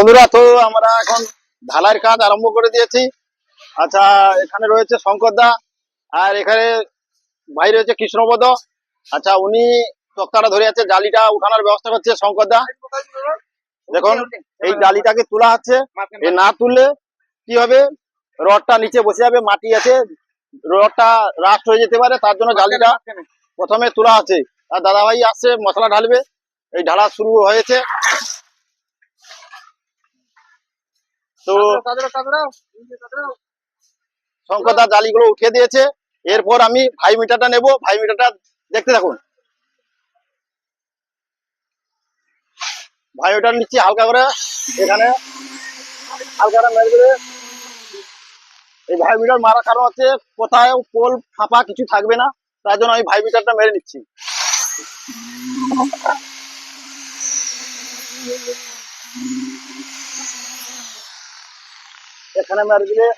বন্ধুরা, তো আমরা এখন ঢালাইয়ের কাজ আরম্ভ করে দিয়েছি। আচ্ছা, এখানে রয়েছে শঙ্করদা, আর এখানে ভাই রয়েছে কৃষ্ণপদ। আচ্ছা, উনি তক্তাটা ধরে আছে, জালিটা উঠানোর ব্যবস্থা করছে শঙ্করদা। দেখুন, এই জালিটাকে তোলা হচ্ছে। এ না তুললে কি হবে, রডটা নিচে বসে যাবে, মাটি আছে, রডটা রাস্ট হয়ে যেতে পারে, তার জন্য জালিটা প্রথমে তোলা আছে। আর দাদা ভাই আসছে, মশলা ঢালবে। এই ঢালা শুরু হয়েছে। তো শঙ্করদা জালিগুলো উঠিয়ে দিয়েছে। এরপর আমি ভাই মিটারটা নেব, ভাই মিটারটা দেখতে থাকুন। ভাই মিটার নিচ্ছি হালকা করে, এখানে হালকা করে মেরে দেবে। এই ভাই মিটার মারার কারণ হচ্ছে কোথায় পোল ফাঁপা কিছু থাকবে না, তার জন্য আমি ভাই মিটারটা মেরে নিচ্ছি। এখানে মেরে দিলে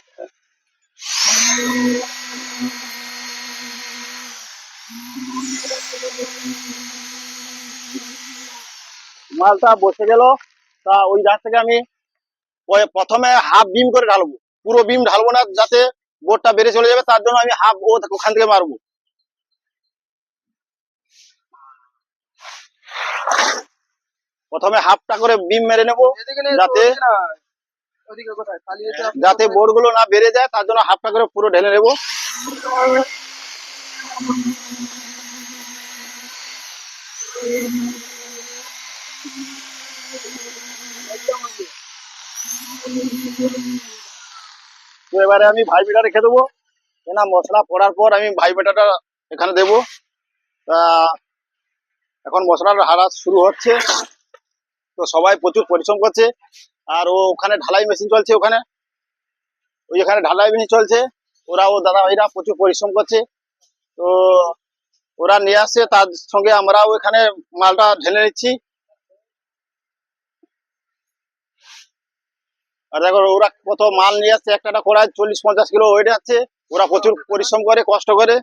মালটা বসে গেল। তা ওই ধার থেকে আমি প্রথমে হাফ বিম করে ঢালবো, পুরো বিম ঢালবো না, যাতে বোর্ডটা বেড়ে চলে যাবে, তার জন্য আমি হাফ ওখান থেকে মারবো। প্রথমে হাফটা করে বিম মেরে নেব, যাতে যাতে বোর্ড গুলো না বেড়ে যায়, তার জন্য হাফটা করে পুরো ঢেলে নেব। তো এবারে আমি ভাই মিটার রেখে দেবো। না, মশলা পড়ার পর আমি ভাই মিটারটা এখানে দেবো। এখন মশলার হারা শুরু হচ্ছে। তো সবাই প্রচুর পরিশ্রম করছে। আর ওখানে ঢালাই মেশিন চলছে, ওখানে এখানে ঢালাই মেশিন চলছে। ও দাদা ভাইরা প্রচুর পরিশ্রম করছে। তো ওরা নিয়ে আসছে, তার সঙ্গে আমরাও এখানে মালটা ঢেলে নিচ্ছি। আর দেখো, ওরা কত মাল নিয়ে আসছে, একটা কড়াই 40-50 কিলো ওয়েট আছে। ওরা প্রচুর পরিশ্রম করে, কষ্ট করে।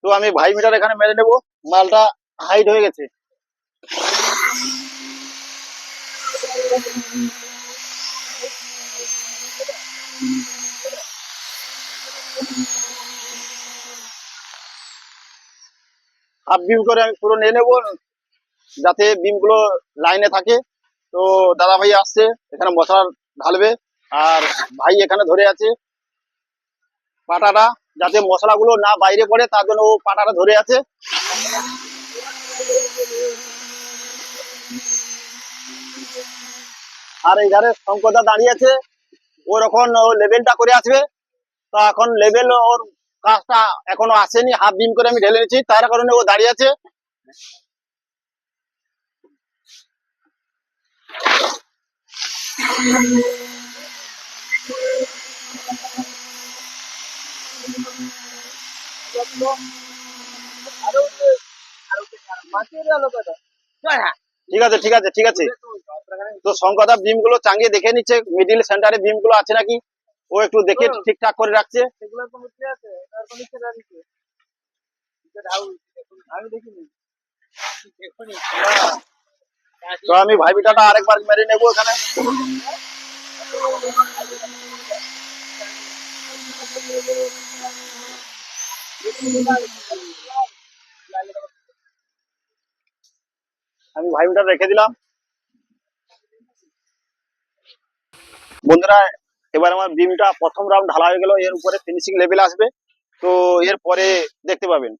তো আমি ভাই মিটার এখানে মেরে নেবো, মালটা হাইট হয়ে গেছে। হাফ বিম করে আমি পুরো নিয়ে নেবো, যাতে বিম গুলো লাইনে থাকে। তো দাদা ভাই আসছে, এখানে মশলা ঢালবে। আর ভাই এখানে ধরে আছে পাটাটা, যাতে মশলাগুলো না বাইরে পড়ে, তার জন্য ও পাটাটা ধরে আছে। আর এই ধারে শঙ্করদা দাঁড়িয়ে আছে, ও যখন ও লেভেলটা করে আসবে। তো এখন লেভেল ওর কাজটা এখনো আসেনি, হাফ বিম করে আমি ঢেলে নিচ্ছি, তার কারণে ও দাঁড়িয়ে আছে। ঠিক আছে, ঠিক আছে, ঠিক আছে। তো শঙ্করদা বিম গুলো চাঙ্গিয়ে দেখে নিচ্ছে, মিডিল সেন্টারে বিম গুলো আছে নাকি, ও একটু দেখে ঠিকঠাক করে রাখছে। তো আমি ভাই বিটাটা আরেকবার মেরে নেবো এখানে। আমি ভাই বিটা রেখে দিলাম। বন্ধুরা, এবার আমার বিমটা প্রথম রাউন্ড ঢালা হয়ে গেল, এর উপরে ফিনিশিং লেভেল আসবে। তো এর পরে দেখতে পাবেন।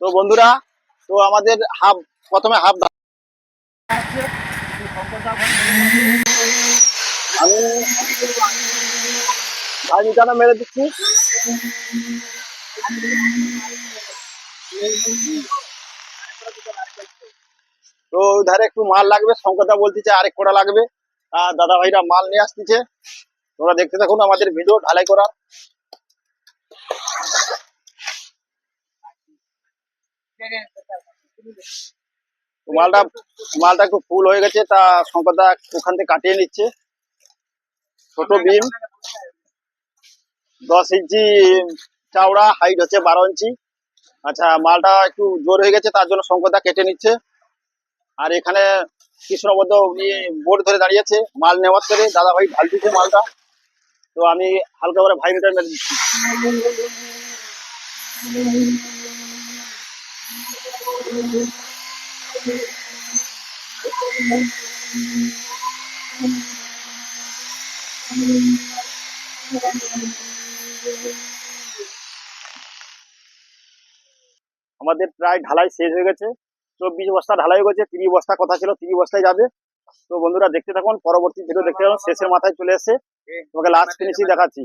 তো বন্ধুরা, তো আমাদের প্রথমে হাফ আমি ভাই মিটারটা মেরে দিচ্ছি। তো ধারে একটু মাল লাগবে, শঙ্করদা বলতেছে আরেক কোটা লাগবে। আর দাদা ভাইরা মাল নিয়ে আসতেছে। তোমরা দেখতে থাকুন আমাদের ভিডিও ঢালাই করা। মালটা মালটা একটু ফুল হয়ে গেছে, তা শঙ্করদা ওখান থেকে কাটিয়ে নিচ্ছে। ছোট বিম 10 ইঞ্চি চওড়া, হাইট হচ্ছে 12 ইঞ্চি। আচ্ছা, মালটা একটু জোর হয়ে গেছে, তার জন্য শঙ্করদা কেটে নিচ্ছে। আর এখানে কৃষ্ণবদ্ধ উনি বোর্ড ধরে দাঁড়িয়েছে মাল নেওয়ার করে, দাদা ভাই ঢাল দিচ্ছে মালটা। তো আমি হালকা করে ভাইব্রেটার মেরে দিচ্ছি। আমাদের প্রায় ঢালাই শেষ হয়ে গেছে। 24 বস্তা ঢালাই হয়ে গেছে, 30 বস্তা কথা ছিল, 30 বস্তায় যাবে। তো বন্ধুরা দেখতে থাকুন, পরবর্তী ভিডিও দেখতে থাকুন। শেষের মাথায় চলে এসে তোমাকে লাস্ট ফিনিশিং দেখাচ্ছি।